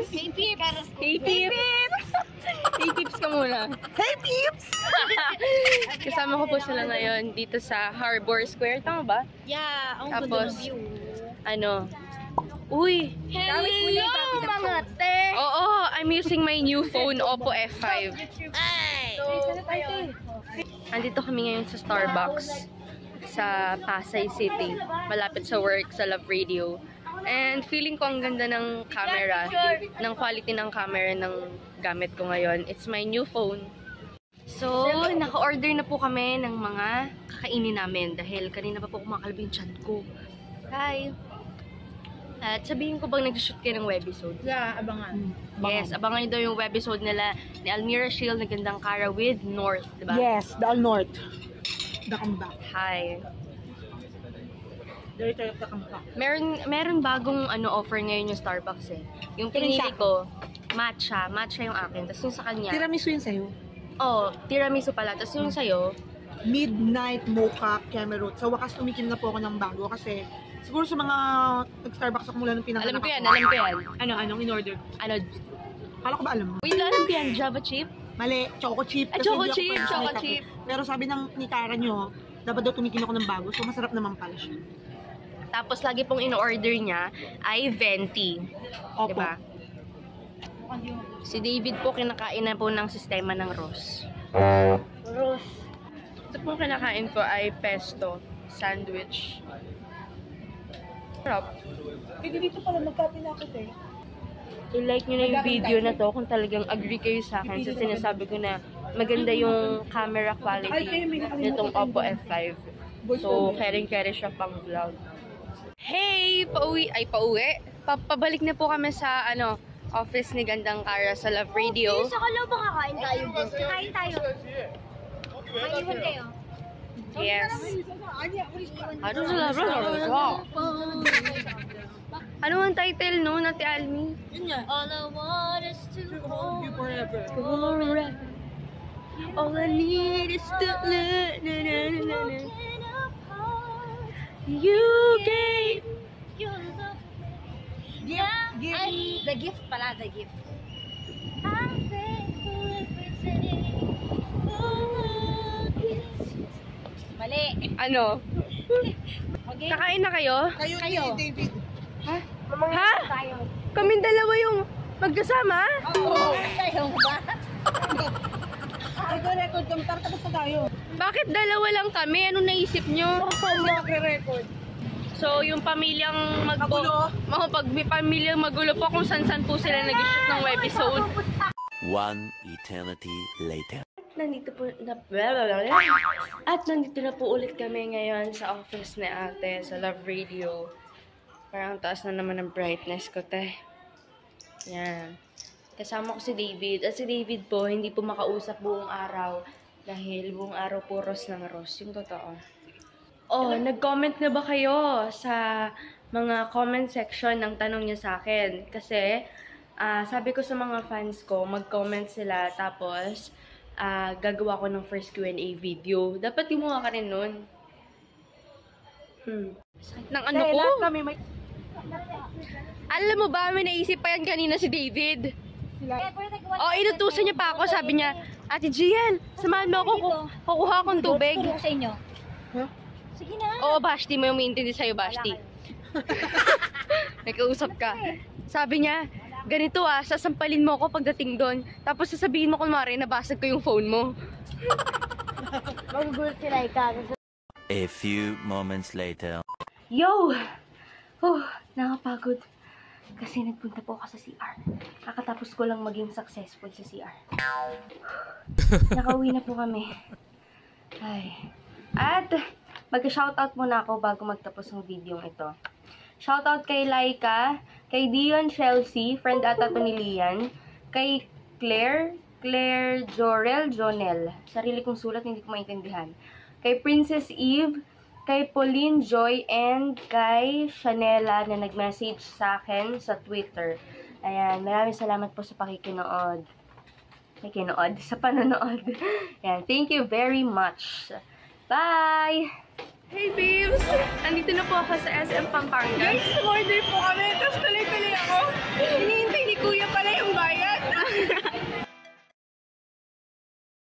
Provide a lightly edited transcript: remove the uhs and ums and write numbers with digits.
guys! Hey peeps! Hey peeps! Hey peeps ka muna. Hey peeps! Kasama ko po sila ngayon dito sa Harbor Square. Tama ba? Yeah, ang Tapos, ganda ng view. ano? Uy! Hello mga te! Oo, I'm using my new phone, Oppo F5. Ay! Andito kami ngayon sa Starbucks sa Pasay City, malapit sa work, sa Love Radio. And feeling ko ang ganda ng camera, ng quality ng camera ng gamit ko ngayon. It's my new phone. So, naka-order na po kami ng mga kakainin namin dahil kanina pa po kumakalab yung chat ko. Hi! At sabihin ko bang nag-shoot kayo ng webisode? Yeah, abangan. Yes, abangan nyo daw yung webisode nila ni Almira Shield na Gandang Cara with North, diba? Yes, the All North. The comeback. Hi! There tayo the comeback. Meron bagong offer ngayon yung Starbucks eh. Yung pinili ko, matcha. Matcha yung akin. Tapos yung sa kanya, Tiramisu yun sa'yo. oh, tiramisu pala. Tapos yung sa'yo, Midnight Mocha Camerot. Sa wakas tumikim na po ako ng bago kasi siguro sa mga nag-Starbucks ako mula nung pinanganak alam ko yan, ako. alam ko yan. Anong in-order? Ano, Kala ko ba alam mo? wait lang, alam ko yan, Java chip? Mali, choco chip. Ah, Kasi choco hindi ako chip, fan choco ng chip. Pero sabi ni Cara nyo, dapat daw tumikim ako ng bago. So masarap naman pala siya. Tapos lagi pong in-order niya ay venti. Opo. Diba? Si David po kinakain na po ng sistema ng Ross. Ito pong kinakain ko ay pesto sandwich. Sarap. Pwede dito pala magkape na ako eh. I-like nyo na yung video na to kung talagang agree kayo sa akin sa sinasabi ko na maganda yung camera quality nitong Oppo F5. So, caring-carry siya pang vlog. Hey! Pauwi! Pabalik na po kami sa, office ni Gandang Cara sa Love Radio. Sa kalaw ba kakain tayo? Kain tayo. Maiwan kayo. Yes. Ano sa Love Radio? Ano ang title, no, Ate Almi? Yun nga. All I want is to hold You forever. Forever. All I need is to na na na na na. You gave you love. Give. The gift pala, the gift. I'm thankful every day. Mali. ano? Okay. Kakain na kayo? Kayo. Ni David. Ha? Tayo. Kaming dalawa yung magkasama? Oo. Tayo ba? Nagre-record kami. Tara, tapos na tayo. Bakit dalawa lang kami? Anong naisip nyo? Hindi nagre-record. So, yung pamilyang Magulo. pag may pamilyang magulo po kung saan-saan po sila nag-shoot ng webisode. One eternity later. Nandito po At nandito na po ulit kami ngayon sa office ni ate sa Love Radio. Parang taas na naman ang brightness ko, te. Yan. Kasama ko si David. At si David po, hindi po makausap buong araw. Dahil buong araw po Ross ng Ross. Yung totoo. Oh, nag-comment na ba kayo sa mga comment section ng tanong niya sa akin? Kasi, sabi ko sa mga fans ko, mag-comment sila. Tapos, gagawa ko ng first Q&A video. Dapat gumawa ka rin nun. Nang ano ko? Alam mo ba, may naisip pa yan kanina si David. Oh, inutusan niya pa ako. Sabi niya, Ate Gian, samahan mo ako. Kukuha akong tubig. Turo ko sa inyo. Huh? Sige na. Oo, Bashti. May umiintindi sa'yo, Bashti. Nagkausap ka. Sabi niya, ganito sasampalin mo ako pagdating doon. Tapos sasabihin mo kunwari, nabasag ko yung phone mo. Magugulat si Laika. A few moments later. Yo! Nakapagod. Kasi nagpunta po ako sa CR. Kakatapos ko lang maging successful sa CR. Nakauwi na po kami. Ay. At mag-shoutout muna ako bago magtapos ng video ito. Shoutout kay Laika, kay Dion Chelsea, friend ata to ni Lian, kay Claire Jonel. Sarili kong sulat, hindi ko maintindihan. Kay Princess Eve, kay Pauline Joy, and kay Chanela na nag-message sa akin sa Twitter. Ayan, maraming salamat po sa pakikinood. Sa panonood. Ayan, thank you very much. Bye! Hey, babes! Andito na po ako sa SM Pampanga. Guys, order po kami. Tapos tuloy-tuloy ako.